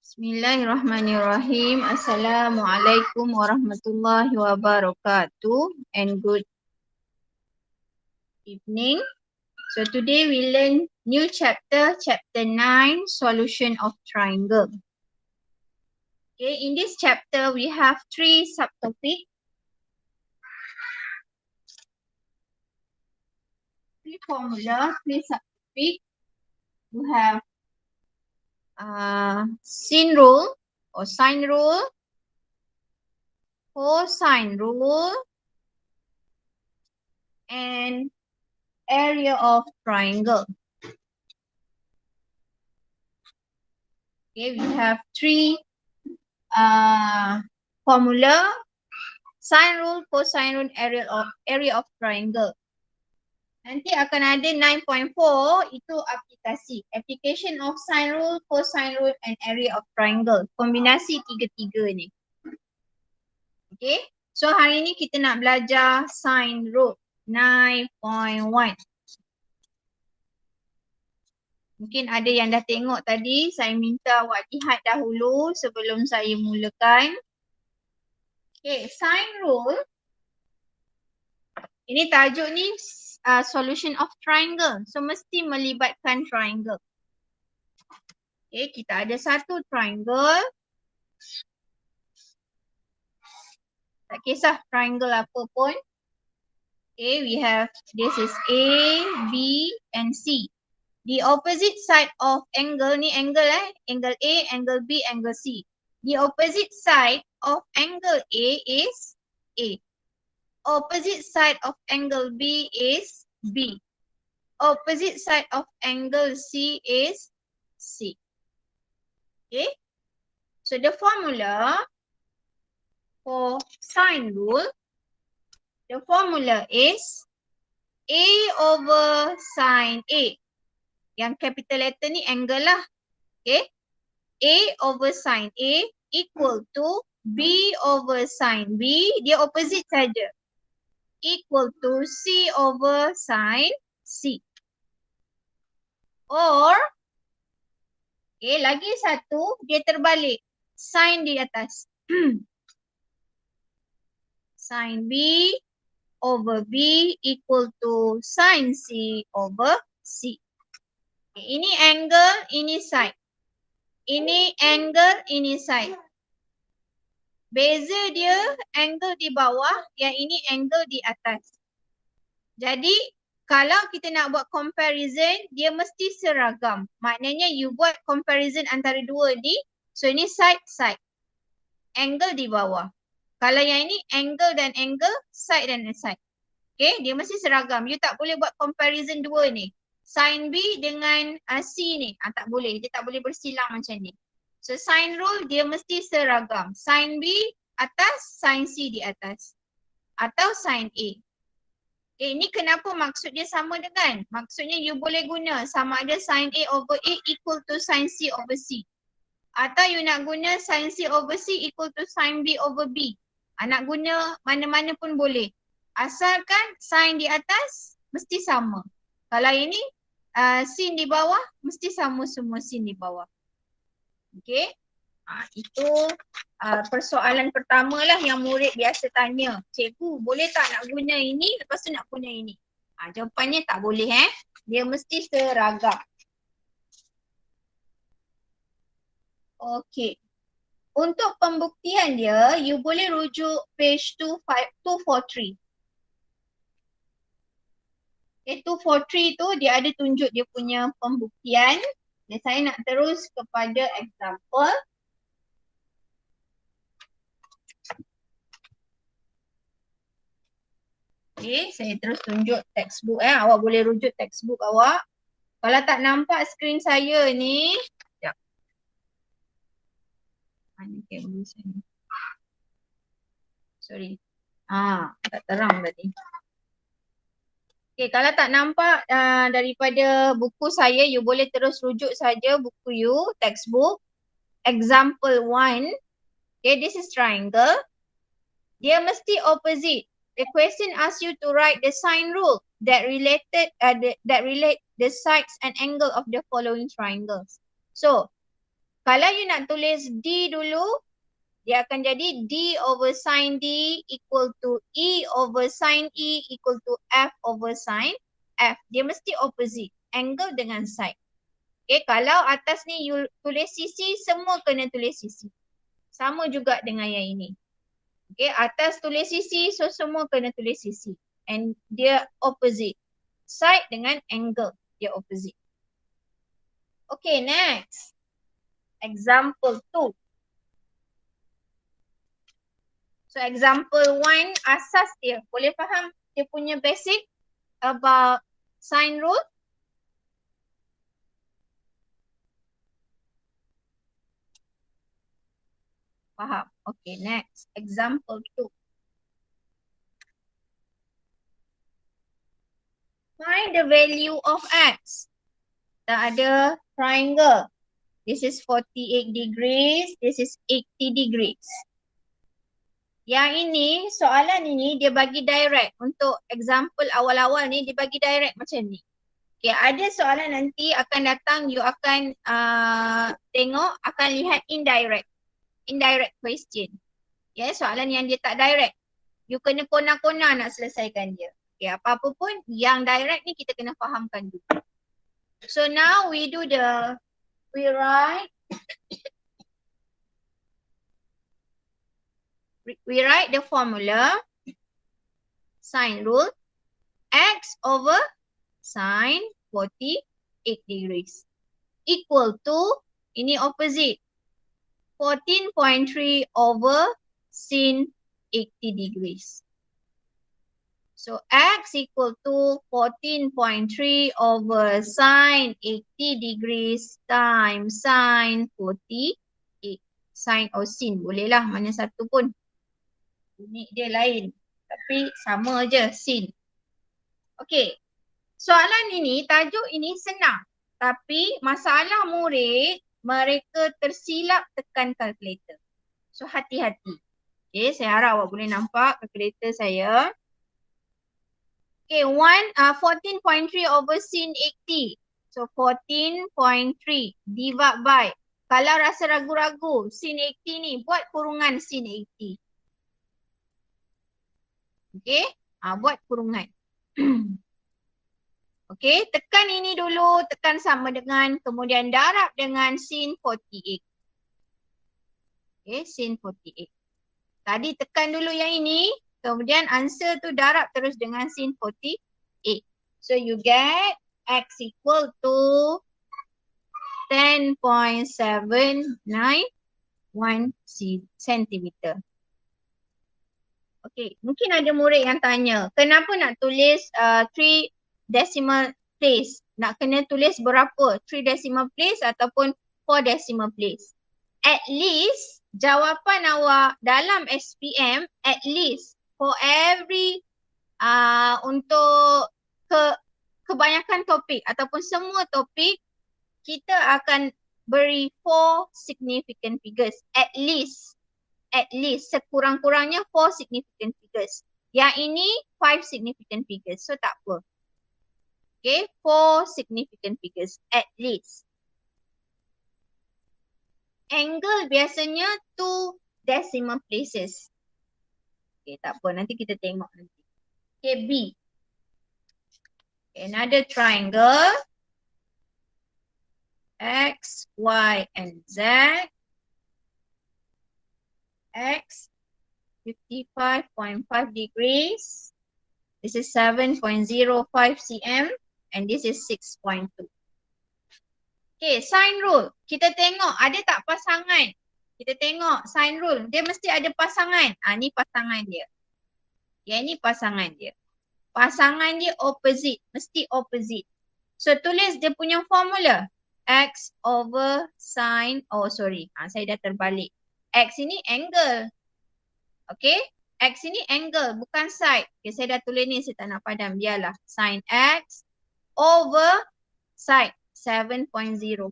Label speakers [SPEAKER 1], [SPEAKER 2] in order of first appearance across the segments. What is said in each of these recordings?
[SPEAKER 1] Bismillahirrahmanirrahim. Assalamualaikum warahmatullahi wabarakatuh and good evening. So today we learn new chapter 9, solution of triangle. Okay, in this chapter we have 3 subtopics. 3 formula, 3 subtopics. We have sin rule or sine rule, cosine rule, and area of triangle. Okay, we have 3 formula, sine rule, cosine rule, area of triangle. Nanti akan ada 9.4, itu aplikasi. Application of sine rule, cosine rule and area of triangle. Kombinasi tiga-tiga ni. Okay, so hari ni kita nak belajar sine rule 9.1. Mungkin ada yang dah tengok tadi, saya minta awak lihat dahulu sebelum saya mulakan. Okay, sine rule. Ini tajuk ni solution of triangle. So mesti melibatkan triangle. Okay, kita ada satu triangle. Tak kisah triangle apa pun. Okay, we have, this is A, B and C. The opposite side of angle, ni angle angle A, angle B, angle C. The opposite side of angle A is A. Opposite side of angle B is B. Opposite side of angle C is C. Okay. So the formula for sine rule, the formula is A over sine A. Yang capital letter ni angle lah. Okay. A over sine A equal to B over sine B. Dia opposite saja. Equal to C over sine C. Or, okay, lagi satu, dia terbalik. Sine di atas. Sine B over B equal to sine C over C. Okay, ini angle, ini side. Ini angle, ini side. Beza dia angle di bawah, yang ini angle di atas. Jadi kalau kita nak buat comparison, dia mesti seragam. Maknanya you buat comparison antara dua ni. So ini side, side. Angle di bawah. Kalau yang ini angle dan angle, side dan side. Okay, dia mesti seragam. You tak boleh buat comparison dua ni. Sin B dengan C ni. Tak boleh. Dia tak boleh bersilang macam ni. So sine rule dia mesti seragam. Sin B atas, sin C di atas. Atau sin A. Ini kenapa maksud dia sama dengan? Maksudnya you boleh guna sama ada sin A over A equal to sin C over C. Atau you nak guna sin C over C equal to sin B over B. Nak guna mana-mana pun boleh. Asalkan sin di atas mesti sama. Kalau ini sin di bawah mesti sama semua sin di bawah. Okay. Itu persoalan pertama lah yang murid biasa tanya. Cikgu boleh tak nak guna ini lepas tu nak guna ini? Jawapannya tak boleh Dia mesti seragam. Okay. Untuk pembuktian dia, you boleh rujuk page 243. Okay, 243 tu dia ada tunjuk dia punya pembuktian. Dan saya nak terus kepada example. Okay, saya terus tunjuk textbook Awak boleh rujuk textbook awak. Kalau tak nampak skrin saya ni. Sekejap. Mana kabel saya? Sorry. Tak terang tadi. Okay, kalau tak nampak daripada buku saya, you boleh terus rujuk saja buku you, textbook. Example 1. Okay, this is triangle. Dia mesti opposite. The question asks you to write the sine rule that relate the sides and angle of the following triangles. So, Kalau you nak tulis D dulu, dia akan jadi D over sin D equal to E over sin E equal to F over sin F. Dia mesti opposite. Angle dengan side. Okay, kalau atas ni you tulis sisi, semua kena tulis sisi. Sama juga dengan yang ini. Okay, atas tulis sisi, so semua kena tulis sisi. And dia opposite. Side dengan angle, dia opposite. Okay, next. Example 2. So example 1, asas dia. Boleh faham dia punya basic about sine rule? Faham? Okay, next. Example 2. Find the value of x. Kita ada triangle. This is 48 degrees. This is 80 degrees. Yang ini, soalan ini dia bagi direct. Untuk example awal-awal ni, dia bagi direct macam ni. Okay, ada soalan nanti akan datang, you akan tengok, akan lihat indirect. Indirect question. Ya, soalan yang dia tak direct. You kena kona-kona nak selesaikan dia. Okay, apa-apa pun yang direct ni kita kena fahamkan dulu. So now we write the formula, sine rule, x over sine 48 degrees equal to, ini opposite, 14.3 over sin 80 degrees. So x equal to 14.3 over sine 80 degrees times sine 48. Sine or sin, boleh lah mana satu pun. Bunyi dia lain. Tapi sama je, sin. Okay. Soalan ini, tajuk ini senang. Tapi masalah murid, mereka tersilap tekan kalkulator. So hati-hati. Okay, saya harap awak boleh nampak kalkulator saya. Okay, 14.3 over sin 80. So 14.3 divide by. Kalau rasa ragu-ragu, sin 80 ni, buat kurungan sin 80. Okay, buat kurungan. Okay, tekan ini dulu, tekan sama dengan, kemudian darab dengan sin 48. Okay, sin 48. Tadi tekan dulu yang ini, kemudian answer tu darab terus dengan sin 48. So you get x equal to 10.791 cm. Okay, mungkin ada murid yang tanya, kenapa nak tulis 3 decimal place? Nak kena tulis berapa? 3 decimal place ataupun 4 decimal place? At least, jawapan awak dalam SPM, at least for every untuk kebanyakan topik ataupun semua topik, kita akan beri 4 significant figures. At least sekurang-kurangnya 4 significant figures. Yang ini 5 significant figures. So tak apa. Okay, 4 significant figures at least. Angle biasanya 2 decimal places. Okay, tak apa, nanti kita tengok nanti. Okay, B. Okay, another triangle. X, Y, and Z. X 55.5 degrees. This is 7.05 cm and this is 6.2. Okay, sine rule. Kita tengok ada tak pasangan. Kita tengok sine rule. Dia mesti ada pasangan. Ni pasangan dia. Yang ni pasangan dia. Pasangan dia opposite. Mesti opposite. So tulis dia punya formula. X over sine. Oh sorry. Saya dah terbalik. X ini angle. Okay. X ini angle. Bukan side. Okay, saya dah tulis ni. Saya tak nak padam. Biarlah. Sin X over side. 7.05.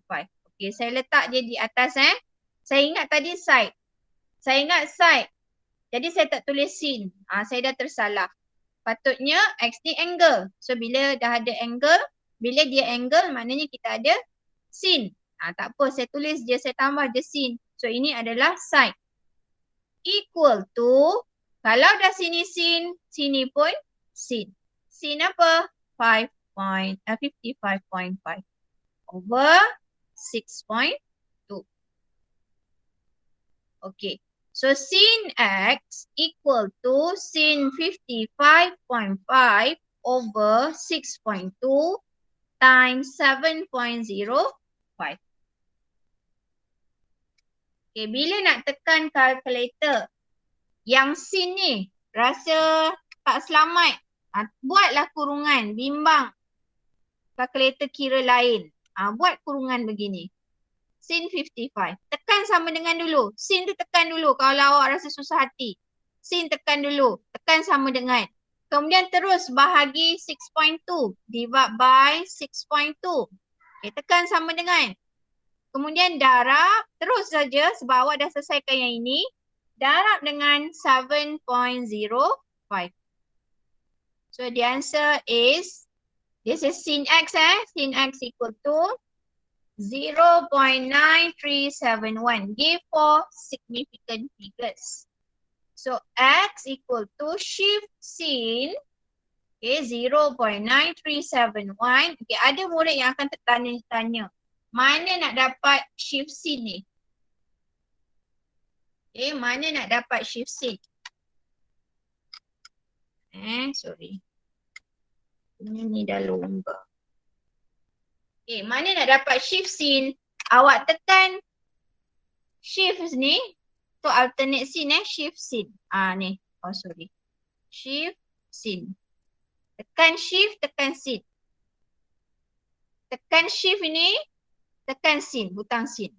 [SPEAKER 1] Okay. Saya letak dia di atas. Saya ingat tadi side. Saya ingat side. Jadi saya tak tulis sin. Saya dah tersalah. Patutnya X ni angle. So bila dah ada angle. Bila dia angle maknanya kita ada sin. Tak apa, saya tulis je, saya tambah je sin. So ini adalah side. Equal to, kalau dah sini sin, sini pun sin. Sin apa? 55.5 over 6.2. Okay. So sin x equal to sin 55.5 over 6.2 times 7.05. Okay, bila nak tekan kalkulator, yang sin ni rasa tak selamat, buatlah kurungan, bimbang kalkulator kira lain. Buat kurungan begini. Sin 55. Tekan sama dengan dulu. Sin tu tekan dulu kalau awak rasa susah hati. Sin tekan dulu. Tekan sama dengan. Kemudian terus bahagi 6.2. Divide by 6.2. Okay, tekan sama dengan. Kemudian darab. Terus saja sebab awak dah selesaikan yang ini. Darab dengan 7.05. So the answer is, this is sin x sin x equal to 0.9371. Give 4 significant figures. So x equal to shift sin, okay, 0.9371. Okay, ada murid yang akan tertanya-tanya, mana nak dapat shift sin ni? Okay, mana nak dapat shift sin? Sorry. Ini dah lomba. Okay, mana nak dapat shift sin? Awak tekan shift ni. So alternate sin shift sin. Ni. Oh sorry. Shift sin. Tekan shift, tekan sin. Tekan shift ni, tekan sin, butang sin.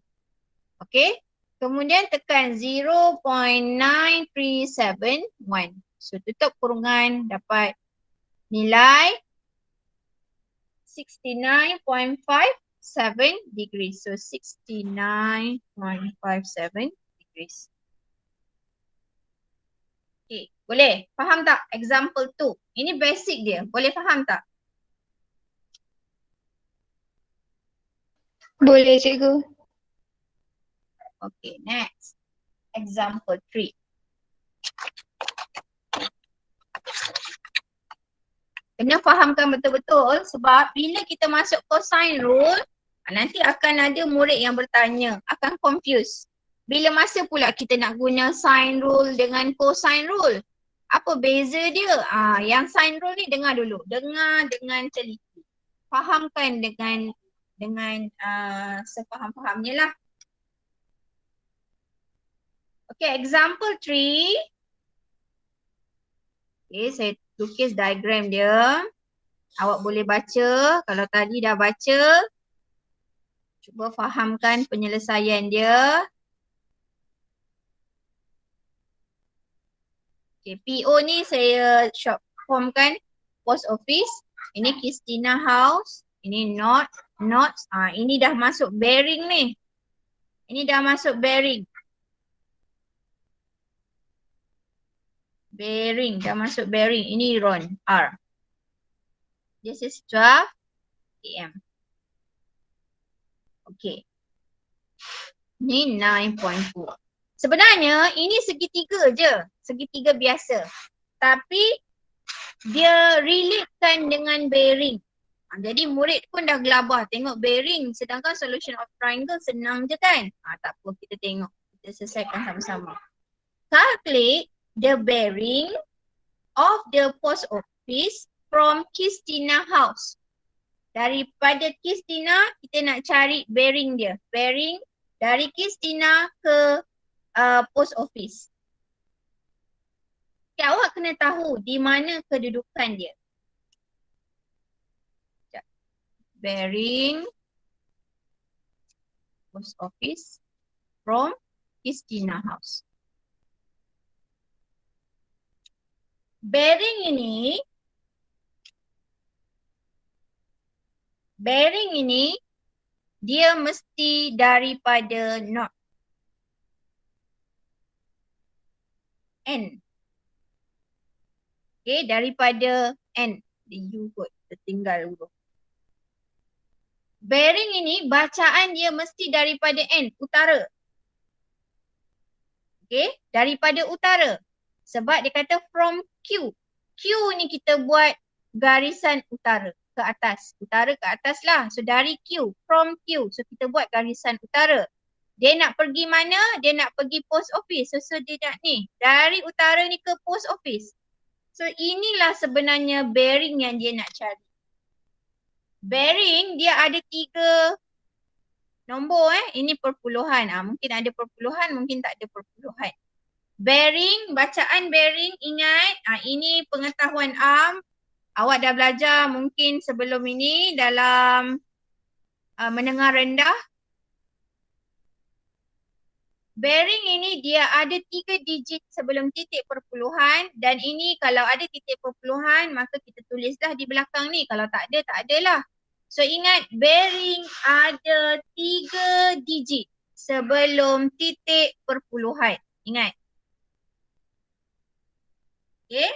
[SPEAKER 1] Okay. Kemudian tekan 0.9371. So tutup kurungan, dapat nilai 69.57 degrees. So 69.57 degrees. Okay, boleh? Faham tak example 2? Ini basic dia. Boleh faham tak?
[SPEAKER 2] Boleh, cikgu.
[SPEAKER 1] Okay, next. Example 3. Kena fahamkan betul-betul sebab bila kita masuk cosine rule, nanti akan ada murid yang bertanya, akan confuse. Bila masa pula kita nak guna sine rule dengan cosine rule? Apa beza dia? Yang sine rule ni dengar dulu. Dengar dengan teliti. Fahamkan dengan sepaham-fahamnya lah. Okay, example 3. Okay, saya lukis diagram dia. Awak boleh baca. Kalau tadi dah baca, cuba fahamkan penyelesaian dia. Okay, PO ni saya short formkan post office. Ini Christina House. Ini notes. Ini dah masuk bearing ni. Ini dah masuk bearing. Bearing, dah masuk bearing. Ini RON, R. This is 12 AM. Okay. Ni 9.4. Sebenarnya ini segitiga je. Segitiga biasa. Tapi dia relatekan dengan bearing. Jadi murid pun dah gelabah tengok bearing. Sedangkan solution of triangle senang je kan. Tak apa, kita tengok. Kita selesaikan sama-sama. Calculate the bearing of the post office from Christina House. Daripada Christina, kita nak cari bearing dia. Bearing dari Christina ke post office. Okay, awak kena tahu di mana kedudukan dia. Bearing post office from Christina House. Bearing ini dia mesti daripada north. N. Okay, daripada N. The U kot, tertinggal huruf. bearing ini bacaan dia mesti daripada N, utara. Okay, daripada utara. Sebab dia kata from Q. Q ni kita buat garisan utara ke atas. Utara ke atas lah. So dari Q, from Q. So kita buat garisan utara. Dia nak pergi mana? Dia nak pergi post office. So dia nak ni. Dari utara ni ke post office. So inilah sebenarnya bearing yang dia nak cari. Bearing dia ada 3 nombor Ini perpuluhan. Mungkin ada perpuluhan, mungkin tak ada perpuluhan. Bearing, bacaan bearing ingat. Ini pengetahuan awak dah belajar mungkin sebelum ini dalam menengah rendah. Bearing ini dia ada 3 digit sebelum titik perpuluhan dan ini kalau ada titik perpuluhan maka kita tulislah di belakang ni. Kalau tak ada, tak adalah. So ingat bearing ada 3 digit sebelum titik perpuluhan. Ingat. Okay.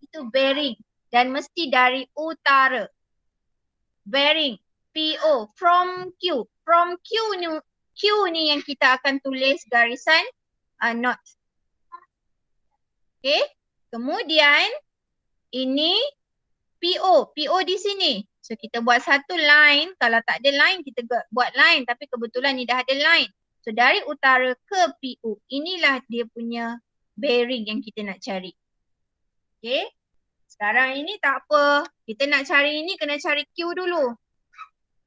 [SPEAKER 1] Itu bearing dan mesti dari utara. Bearing, PO, from Q. From Q ni yang kita akan tulis garisan not. Okay. Kemudian ini PO. PO di sini. So kita buat satu line. Kalau tak ada line kita buat line. Tapi kebetulan ni dah ada line. So dari utara ke PO. Inilah dia punya bearing yang kita nak cari. Okay. Sekarang ini tak apa. Kita nak cari ini kena cari Q dulu.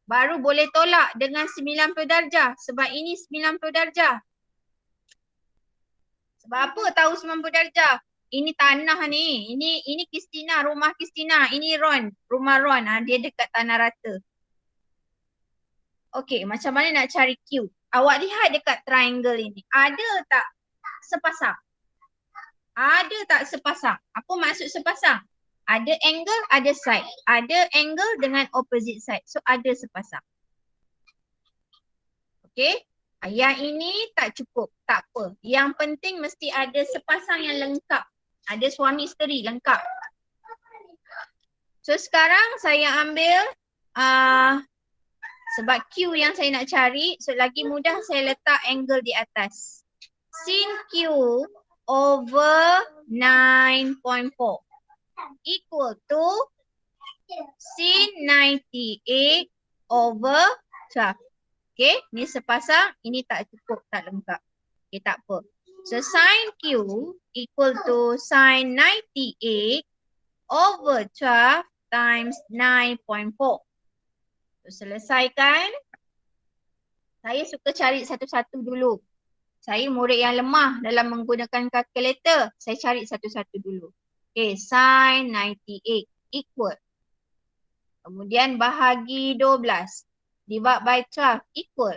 [SPEAKER 1] Baru boleh tolak dengan 90 darjah. Sebab ini 90 darjah. Sebab apa tahu 90 darjah? Ini tanah ni. Ini Kristina, rumah Kristina. Ini Ron, rumah Ron. Dia dekat tanah rata. Okey, macam mana nak cari Q? Awak lihat dekat triangle ini. Ada tak sepasang? Ada tak sepasang? Apa maksud sepasang? Ada angle, ada side. Ada angle dengan opposite side. So ada sepasang. Okey. Yang ini tak cukup. Tak apa. Yang penting mesti ada sepasang yang lengkap. Ada suami isteri lengkap. So sekarang saya ambil sebab Q yang saya nak cari. So lagi mudah saya letak angle di atas. Sin Q over 9.4 equal to sin 98 over 12. Okay, ni sepasang, ini tak cukup, tak lengkap. Okay, tak apa. So sin Q equal to sin 98 over 12 times 9.4. So selesaikan. Saya suka cari satu-satu dulu. Saya murid yang lemah dalam menggunakan kalkulator. Saya cari satu-satu dulu. Okay, sin 98 equal. Kemudian bahagi 12. Divide by 12 equal.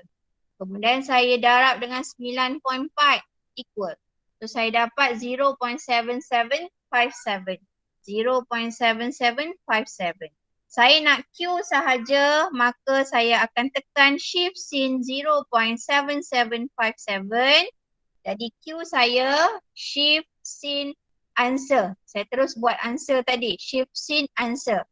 [SPEAKER 1] Kemudian saya darab dengan 9.4 equal. So saya dapat 0.7757. 0.7757. Saya nak Q sahaja, maka saya akan tekan shift sin 0.7757. Jadi Q saya shift sin answer. Saya terus buat answer tadi. Shift sin answer.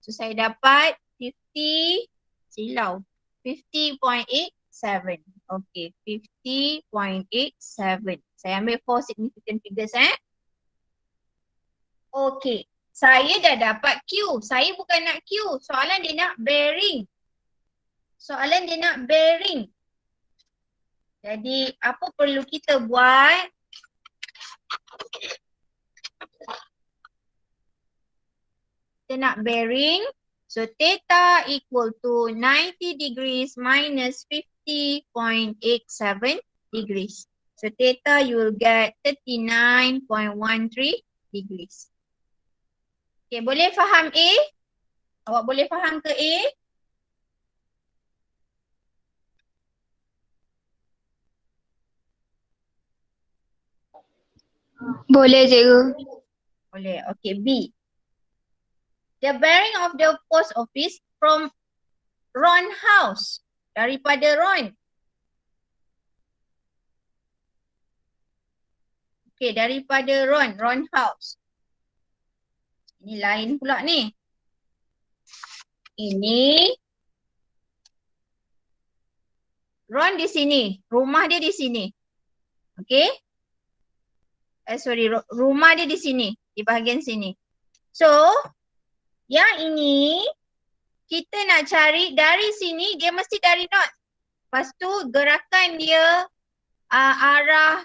[SPEAKER 1] So saya dapat 50. Silau. 50.87. Okay. 50.87. Saya ambil 4 significant figures Okay. Saya dah dapat Q. Saya bukan nak Q. Soalan dia nak bearing. Soalan dia nak bearing. Jadi apa perlu kita buat? Kita nak bearing. So theta equal to 90 degrees minus 50.87 degrees. So theta you will get 39.13 degrees. Okay, boleh faham A? Awak boleh faham ke A?
[SPEAKER 2] Boleh cikgu.
[SPEAKER 1] Boleh. Okay, B. The bearing of the post office from Ron house. Daripada Ron. Okay, daripada Ron house. Ini lain pula ni. Ini Ron di sini. Rumah dia di sini. Okay. Rumah dia di sini. Di bahagian sini. So, yang ini kita nak cari dari sini, dia mesti dari north. Lepas tu gerakan dia arah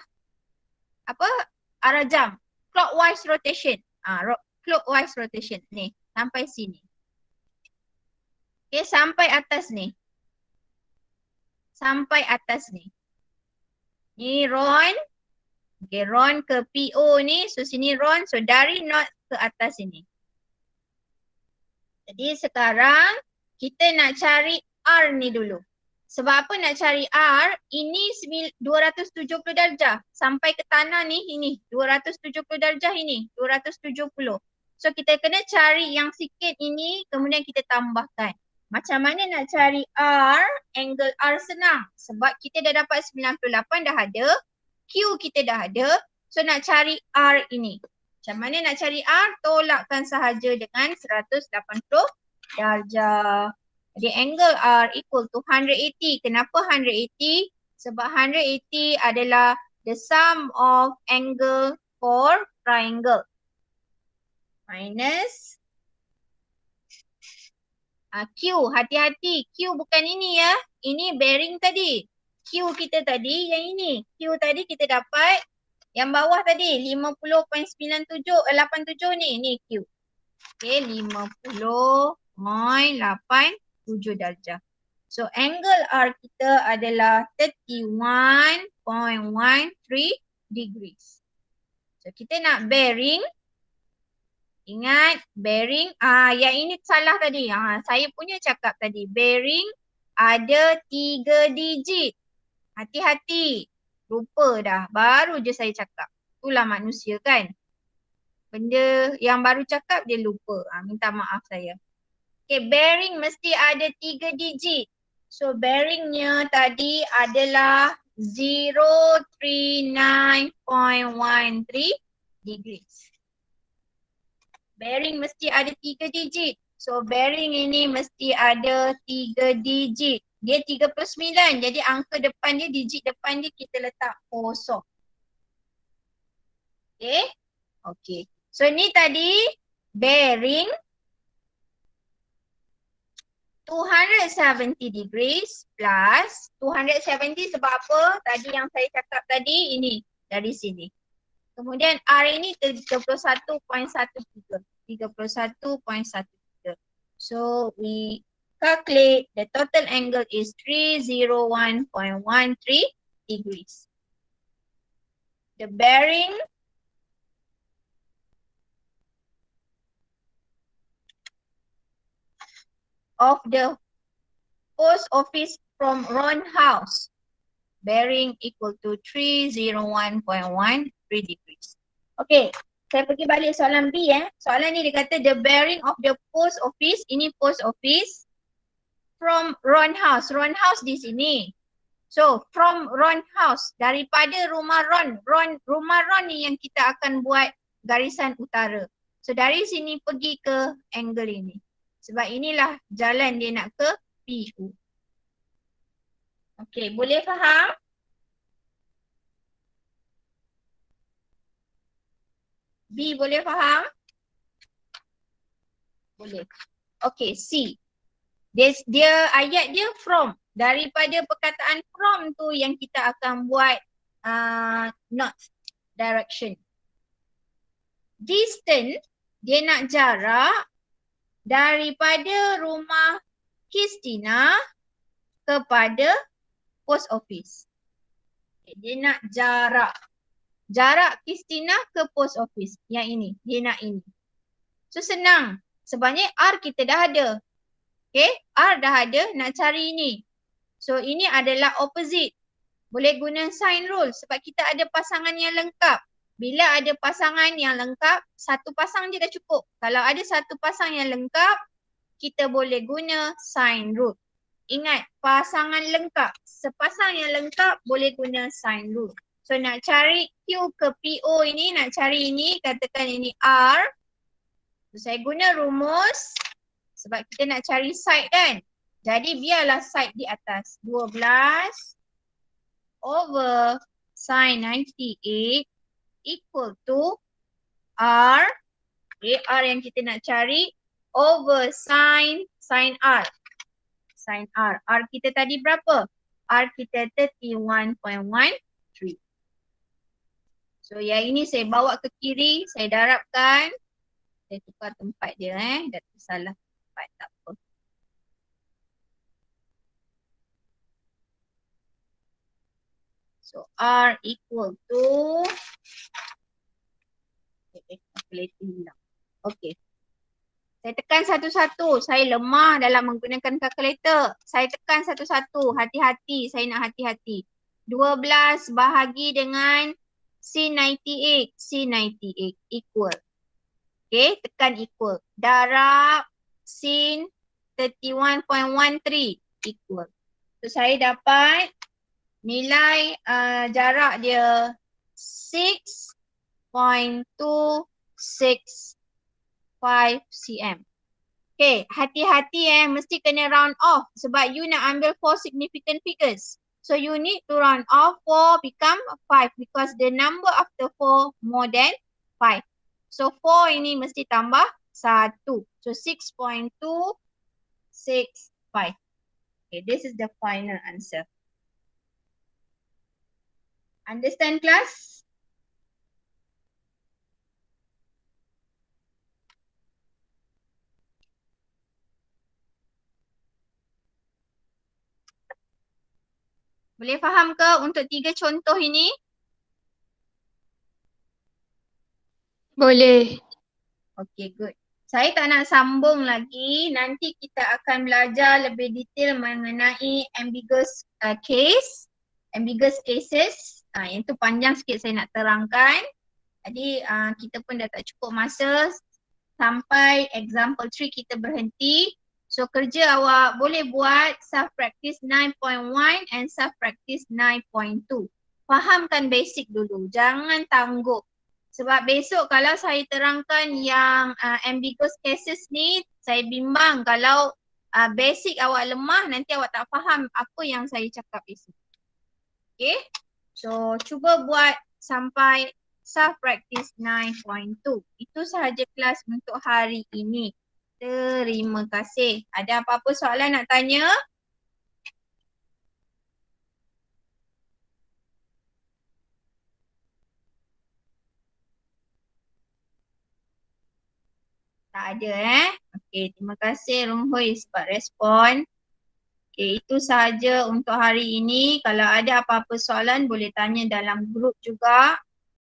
[SPEAKER 1] jam. Clockwise rotation. Clockwise rotation. Ni, sampai sini. Okay, sampai atas ni. Sampai atas ni. Ni Ron. Okay, Ron ke PO ni. So sini Ron. So dari north ke atas sini. Jadi sekarang kita nak cari R ni dulu. Sebab apa nak cari R? Ini 270 darjah. Sampai ke tanah ni ini 270 darjah ini. 270. So kita kena cari yang sikit ini kemudian kita tambahkan. Macam mana nak cari R? Angle R senang. Sebab kita dah dapat 98 dah ada. Q kita dah ada. So nak cari R ini. Macam mana nak cari R? Tolakkan sahaja dengan 180 darjah. Jadi angle R equal to 180. Kenapa 180? Sebab 180 adalah the sum of angle for triangle. Minus Q. Hati-hati. Q bukan ini ya. Ini bearing tadi. Q kita tadi yang ini. Q tadi kita dapat yang bawah tadi 50.87 ni. Ni Q. Okay, 50.87 darjah. So angle R kita adalah 31.13 degrees. So kita nak bearing. Ingat bearing. Yang ini salah tadi. Saya punya cakap tadi. Bearing ada 3 digit. Hati-hati. Lupa dah. Baru je saya cakap. Itulah manusia kan. Benda yang baru cakap dia lupa. Minta maaf saya. Okay, bearing mesti ada 3 digit. So bearingnya tadi adalah 039.13 degrees. Bearing mesti ada 3 digit. So bearing ini mesti ada 3 digit. Dia 39. Jadi angka depan dia, digit depan dia kita letak kosong. Okay. Okay. So ni tadi bearing 270 degrees plus 270 sebab apa? Tadi yang saya cakap tadi ini dari sini. Kemudian R ini 31.13. 31.13. So we calculate the total angle is 301.13 degrees. The bearing of the post office from Ron House bearing equal to 301.13 degrees. Okay, saya pergi balik soalan B Soalan ni dia kata the bearing of the post office, ini post office from Ron House. Ron House di sini. So from Ron House, daripada rumah Ron. Rumah Ron ni yang kita akan buat garisan utara. So dari sini pergi ke angle ini. Sebab inilah jalan dia nak ke PU. Okey, boleh faham? B boleh faham? Boleh. Okey, C. Dia ayat dia from. Daripada perkataan from tu yang kita akan buat north direction. Distance, dia nak jarak daripada rumah Christina kepada post office. Dia nak jarak. Jarak Christina ke post office. Yang ini. Dia nak ini. So senang. Sebabnya R kita dah ada. Okay. R dah ada. Nak cari ini. So ini adalah opposite. Boleh guna sign rule. Sebab kita ada pasangan yang lengkap. Bila ada pasangan yang lengkap, satu pasang je dah cukup. Kalau ada satu pasang yang lengkap, kita boleh guna sign rule. Ingat, pasangan lengkap. Sepasang yang lengkap boleh guna sign rule. So nak cari Q ke PO ini, nak cari ini, katakan ini R. So saya guna rumus sebab kita nak cari side kan. Jadi biarlah side di atas. 12 over sin 98 equal to R. Okay, R yang kita nak cari over sin R. Sin R. R kita tadi berapa? R kita 31.13. So yang ini saya bawa ke kiri, saya darabkan. Saya tukar tempat dia dah salah tempat, tak apa. So R equal to calculator hilang. Okay. Saya tekan satu-satu. Saya lemah dalam menggunakan kalkulator. Saya tekan satu-satu. Hati-hati. Saya nak hati-hati. 12 bahagi dengan sin 98. Sin 98 equal. Okay, tekan equal. Darab sin 31.13 equal. So saya dapat nilai jarak dia 6.265 cm. Okay, hati-hati mesti kena round off sebab you nak ambil 4 significant figures. So you need to round off 4 become 5 because the number after 4 more than 5. So 4 ini mesti tambah 1. So 6.265. Okay, this is the final answer. Understand, class? Boleh faham ke untuk 3 contoh ini?
[SPEAKER 2] Boleh.
[SPEAKER 1] Okay, good. Saya tak nak sambung lagi. Nanti kita akan belajar lebih detail mengenai ambiguous case, ambiguous cases. Yang tu panjang sikit saya nak terangkan. Jadi kita pun dah tak cukup masa sampai example 3 kita berhenti. So kerja awak boleh buat self practice 9.1 and self practice 9.2. Fahamkan basic dulu, jangan tangguh. Sebab besok kalau saya terangkan yang ambiguous cases ni, saya bimbang kalau basic awak lemah, nanti awak tak faham apa yang saya cakap esok. Okay, so cuba buat sampai self practice 9.2. Itu sahaja kelas untuk hari ini. Terima kasih. Ada apa-apa soalan nak tanya? Tak ada Okey, terima kasih Rung Hui sebab respon. Okey, itu sahaja untuk hari ini. Kalau ada apa-apa soalan boleh tanya dalam grup juga.